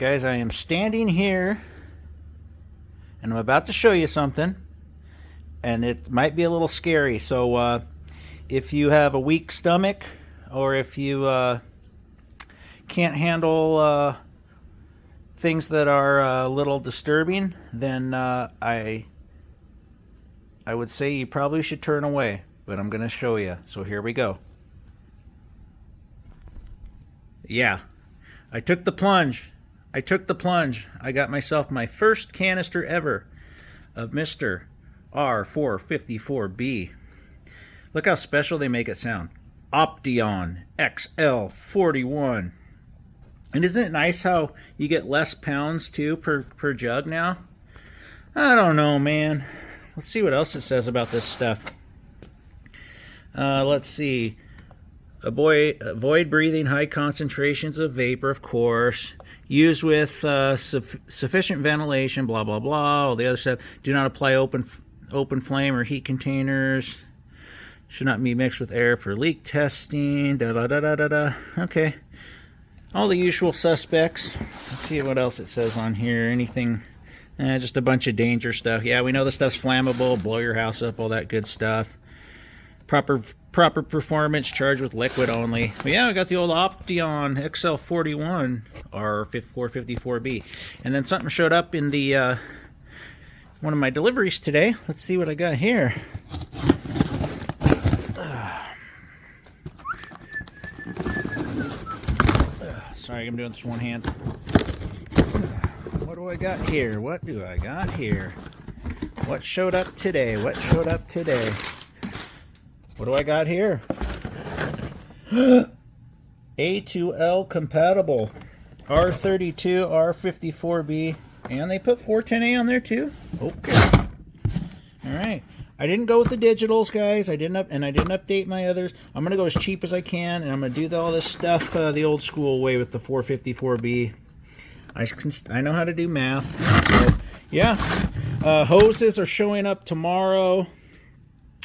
guys, I am standing here and I'm about to show you something, and it might be a little scary. So if you have a weak stomach, or if you can't handle things that are a little disturbing, then I would say you probably should turn away, but I'm going to show you. So here we go. Yeah, I took the plunge. I got myself my first canister ever of Mr. R454B. Look how special they make it sound. Opteon XL41. And isn't it nice how you get less pounds too per jug now? I don't know, man. Let's see what else it says about this stuff. Let's see. Avoid breathing high concentrations of vapor, of course. Use with sufficient ventilation, blah, blah, blah. All the other stuff. Do not apply open flame or heat containers. Should not be mixed with air for leak testing. Da, da, da, da, da, da. Okay. All the usual suspects. Let's see what else it says on here. Anything... just a bunch of danger stuff. Yeah, we know this stuff's flammable, blow your house up, all that good stuff. Proper performance, charged with liquid only. But yeah, I got the old Opteon XL41 R454B. And then something showed up in the one of my deliveries today. Let's see what I got here. Sorry, I'm doing this one hand. What do I got here? What do I got here? What showed up today? What showed up today? What do I got here? A2L compatible. R32, R54B. And they put 410A on there too? Okay. Alright. I didn't go with the digitals, guys. I didn't update my others. I'm going to go as cheap as I can, and I'm going to do all this stuff the old school way with the 454B. I know how to do math. So, yeah. Hoses are showing up tomorrow.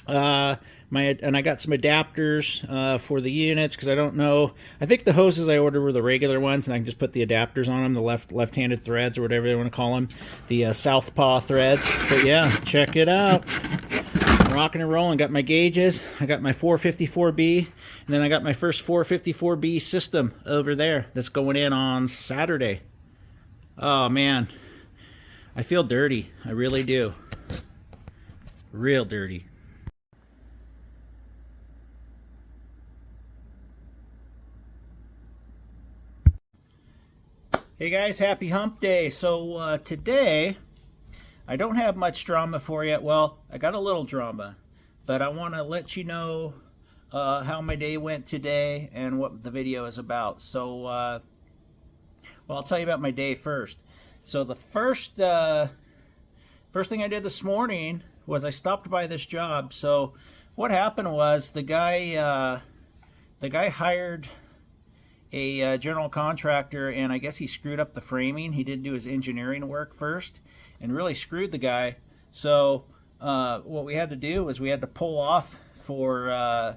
And I got some adapters for the units, because I don't know. I think the hoses I ordered were the regular ones, and I can just put the adapters on them, the left-handed threads, or whatever they want to call them, the southpaw threads. But yeah, check it out. Rocking and rolling. Got my gauges. I got my 454B, and then I got my first 454B system over there that's going in on Saturday. Oh man, I feel dirty. I really do. Real dirty. Hey guys, happy hump day. So today, I don't have much drama for you. Well, I got a little drama, but I want to let you know how my day went today and what the video is about. So, well, I'll tell you about my day first. So the first thing I did this morning was I stopped by this job. So what happened was the guy hired a general contractor, and I guess he screwed up the framing. He didn't do his engineering work first and really screwed the guy. So what we had to do was we had to pull off for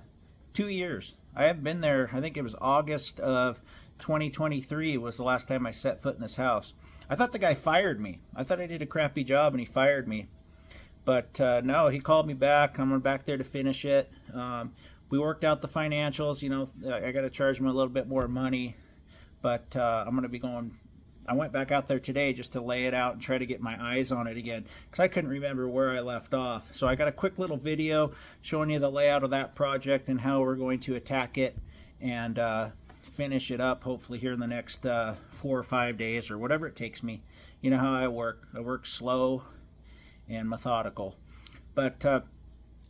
2 years. I haven't been there. I think it was August of 2023 was the last time I set foot in this house. I thought the guy fired me. I thought I did a crappy job and he fired me. But no, he called me back. I'm back there to finish it. We worked out the financials. You know, I got to charge him a little bit more money. But I'm going to be going... I went back out there today just to lay it out and try to get my eyes on it again, because I couldn't remember where I left off. So I got a quick little video showing you the layout of that project and how we're going to attack it and finish it up hopefully here in the next 4 or 5 days, or whatever it takes me. You know how I work. I work slow and methodical. But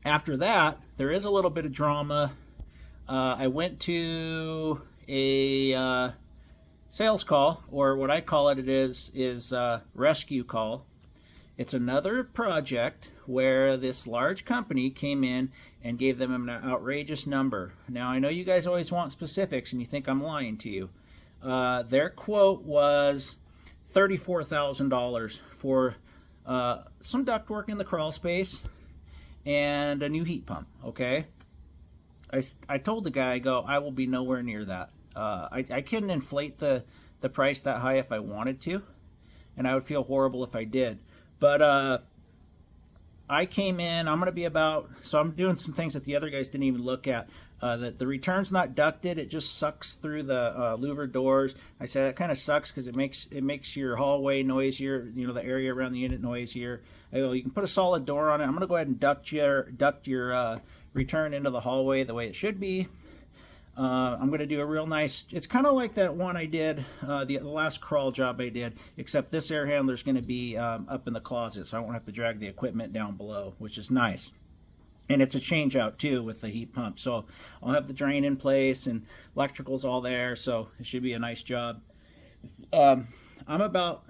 after that, there is a little bit of drama. I went to a sales call, or what I call it is rescue call. It's another project where this large company came in and gave them an outrageous number. Now, I know you guys always want specifics and you think I'm lying to you. Their quote was $34,000 for some ductwork in the crawl space and a new heat pump, okay? I told the guy, I will be nowhere near that. I couldn't inflate the the price that high if I wanted to, and I would feel horrible if I did. But I came in, I'm going to be about, so I'm doing some things that the other guys didn't even look at. The return's not ducted, it just sucks through the louvered doors. I say that kind of sucks because it makes your hallway noisier, you know, the area around the unit noisier. I go, you can put a solid door on it. I'm going to go ahead and duct your return into the hallway the way it should be. I'm going to do a real nice, it's kind of like that one I did, the last crawl job I did, except this air handler is going to be up in the closet, so I won't have to drag the equipment down below, which is nice. And it's a change out too with the heat pump, so I'll have the drain in place and electrical's all there, so it should be a nice job. I'm about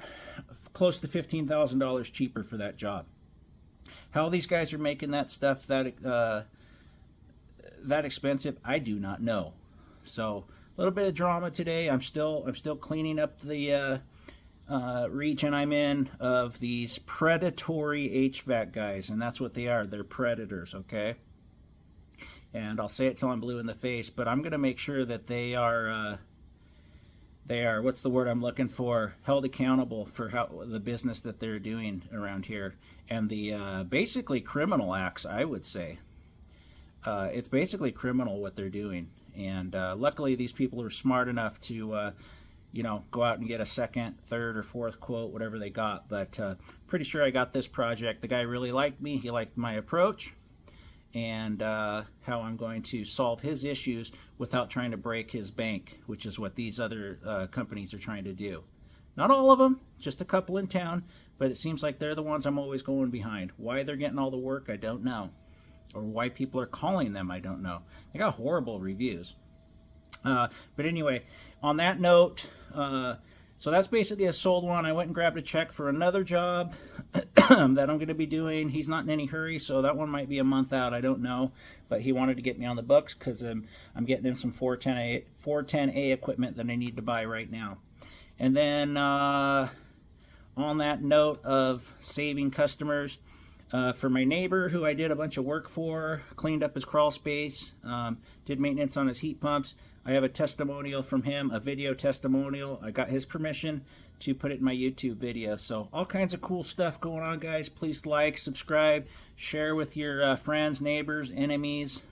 close to $15,000 cheaper for that job. How these guys are making that stuff that expensive, I do not know. So a little bit of drama today. I'm still cleaning up the region I'm in of these predatory HVAC guys, and that's what they are. They're predators, okay? And I'll say it till I'm blue in the face, but I'm going to make sure that they are what's the word I'm looking for, held accountable for the business that they're doing around here, and the basically criminal acts, I would say. It's basically criminal what they're doing, and luckily these people are smart enough to you know, go out and get a second, third, or fourth quote, whatever they got. But pretty sure I got this project. The guy really liked me. He liked my approach and how I'm going to solve his issues without trying to break his bank, which is what these other companies are trying to do. Not all of them, just a couple in town, but it seems like they're the ones I'm always going behind. Why they're getting all the work, I don't know. Or why people are calling them, I don't know. They got horrible reviews. But anyway, on that note, so that's basically a sold one. I went and grabbed a check for another job that I'm going to be doing. He's not in any hurry, so that one might be a month out. I don't know. But he wanted to get me on the books because I'm getting him some 410A equipment that I need to buy right now. And then on that note of saving customers, for my neighbor who I did a bunch of work for, cleaned up his crawl space, did maintenance on his heat pumps. I have a testimonial from him, a video testimonial. I got his permission to put it in my YouTube video. So all kinds of cool stuff going on, guys. Please like, subscribe, share with your friends, neighbors, enemies,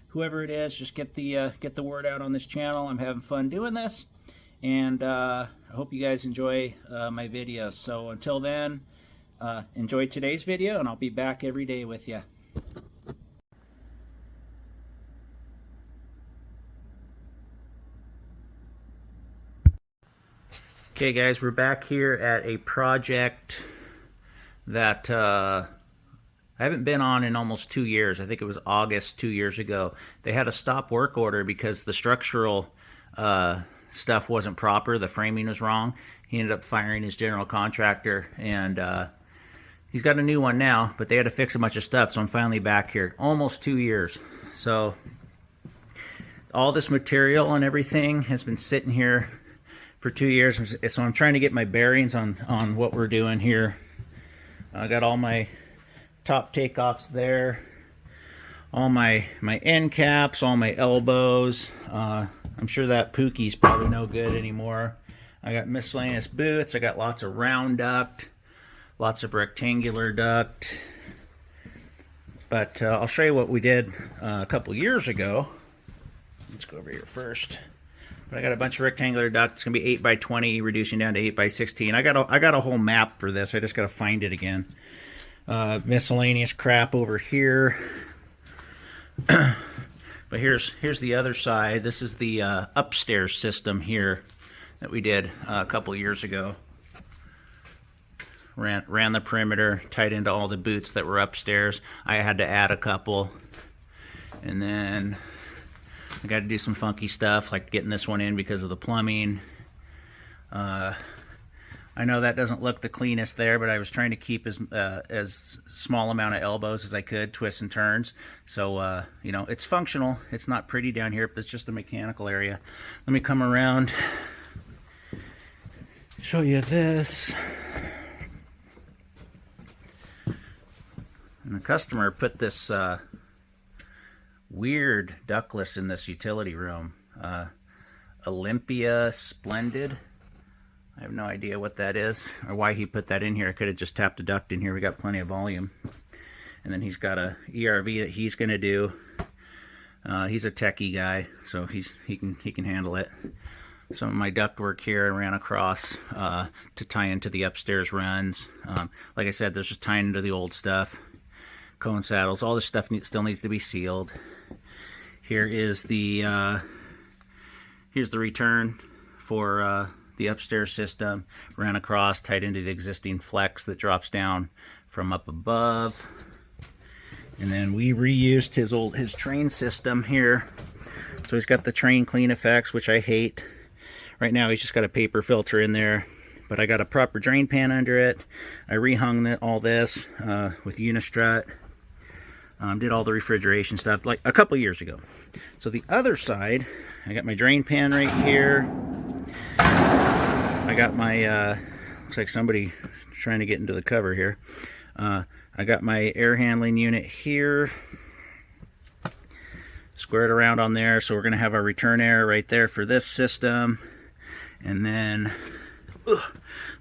whoever it is. Just get the word out on this channel. I'm having fun doing this, and I hope you guys enjoy my videos. So until then, enjoy today's video, and I'll be back every day with you. Okay guys, we're back here at a project that I haven't been on in almost 2 years. I think it was August 2 years ago. They had a stop work order because the structural stuff wasn't proper. The framing was wrong. He ended up firing his general contractor, and he's got a new one now, but they had to fix a bunch of stuff, so I'm finally back here. Almost 2 years. So all this material and everything has been sitting here for 2 years, so I'm trying to get my bearings on what we're doing here. I got all my top takeoffs there, all my end caps, all my elbows. I'm sure that Pookie's probably no good anymore. I got miscellaneous boots. I got lots of round duct, lots of rectangular duct. But I'll show you what we did a couple years ago. Let's go over here first. But I got a bunch of rectangular duct. It's gonna be 8 by 20, reducing down to 8 by 16. I got a whole map for this. I just gotta find it again. Miscellaneous crap over here. But here's the other side. This is the upstairs system here that we did a couple years ago. Ran the perimeter, tied into all the boots that were upstairs. I had to add a couple, and then I got to do some funky stuff like getting this one in because of the plumbing. I know that doesn't look the cleanest there, but I was trying to keep as small amount of elbows as I could, twists and turns. So you know, it's functional. It's not pretty down here, but it's just a mechanical area. Let me come around, show you this. And the customer put this weird ductless in this utility room. Olympia Splendid I have no idea what that is or why he put that in here. I could have just tapped a duct in here. We got plenty of volume. And then he's got a ERV that he's going to do. He's a techie guy, so he can handle it. Some of my ductwork here I ran across to tie into the upstairs runs. Like I said, there's just tying into the old stuff. Cone saddles, all this stuff still needs to be sealed. Here is the here's the return for the upstairs system. Ran across, tied into the existing flex that drops down from up above. And then we reused his train system here. So he's got the train clean effects, which I hate. Right now he's just got a paper filter in there, but I got a proper drain pan under it. I rehung all this with Unistrut. Did all the refrigeration stuff like a couple years ago. So the other side, I got my drain pan right here. I got my, looks like somebody trying to get into the cover here. I got my air handling unit here. Squared around on there, so we're going to have our return air right there for this system. And then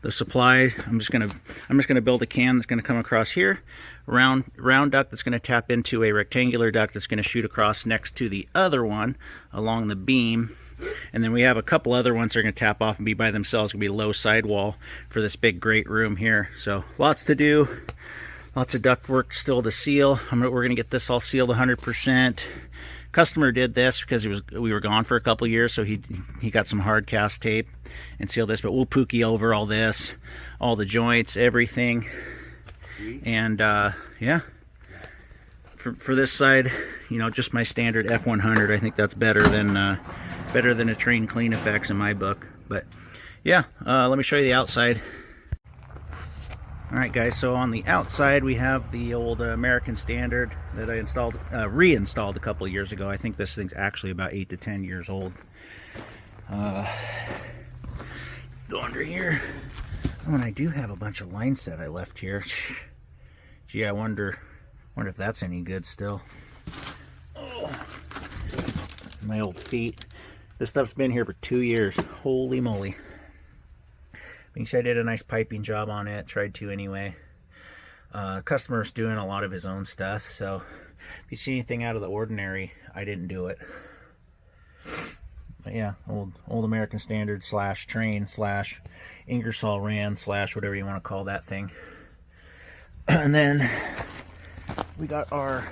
the supply, I'm just gonna build a can that's going to come across here. Round duct that's going to tap into a rectangular duct that's going to shoot across next to the other one along the beam. And then we have a couple other ones that are going to tap off and be by themselves. Going to be low sidewall for this big great room here. So lots to do. Lots of duct work still to seal. We're going to get this all sealed 100%. Customer did this because we were gone for a couple years, so he got some hard cast tape and sealed this. But we'll pookie over all this, all the joints, everything. And yeah, for this side, you know, just my standard F100. I think that's better than a train clean effects in my book. But yeah, let me show you the outside. Alright guys, so on the outside we have the old American Standard that I installed, reinstalled a couple of years ago. I think this thing's actually about 8 to 10 years old. Go under here. Oh, and I do have a bunch of line set I left here. Gee, I wonder if that's any good still. Oh, my old feet. This stuff's been here for 2 years. Holy moly. You can see I did a nice piping job on it, tried to anyway. Customer's doing a lot of his own stuff, so if you see anything out of the ordinary, I didn't do it. But yeah, old American Standard slash train slash Ingersoll Rand slash whatever you want to call that thing. And then we got our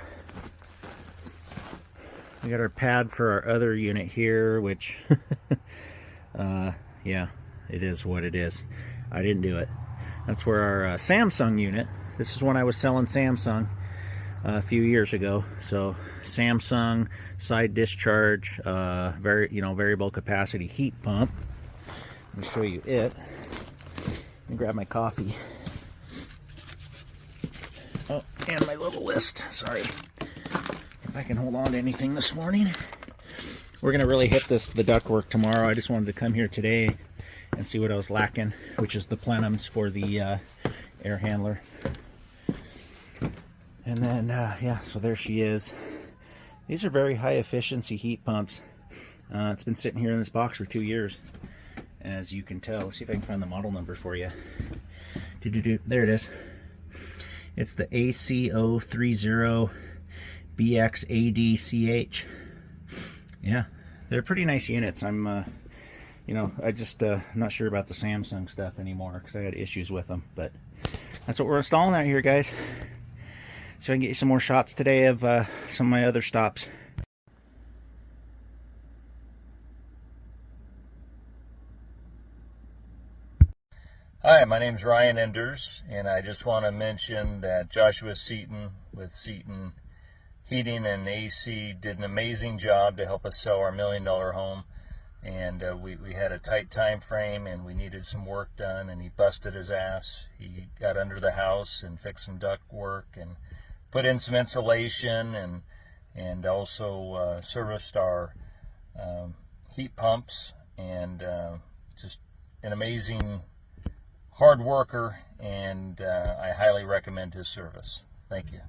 pad for our other unit here, which yeah, it is what it is. I didn't do it. That's where our Samsung unit, this is when I was selling Samsung a few years ago. So Samsung side discharge, variable capacity heat pump. Let me show you it. Let me grab my coffee. Oh, and my little list. Sorry. If I can hold on to anything this morning. We're going to really hit the ductwork tomorrow. I just wanted to come here today and see what I was lacking, which is the plenums for the air handler. And then, yeah, so there she is. These are very high efficiency heat pumps. It's been sitting here in this box for 2 years, as you can tell. Let's see if I can find the model number for you. There it is. It's the ACO30BXADCH. Yeah, they're pretty nice units. I'm you know, I just not sure about the Samsung stuff anymore because I had issues with them. But that's what we're installing out here, guys. So I can get you some more shots today of some of my other stops. Hi, my name's Ryan Enders, and I just want to mention that Joshua Seaton with Seaton Heating and AC did an amazing job to help us sell our $1 million home. And we had a tight time frame and we needed some work done, and he busted his ass. He got under the house and fixed some duct work and put in some insulation and also serviced our heat pumps, and just an amazing hard worker, and I highly recommend his service. Thank you.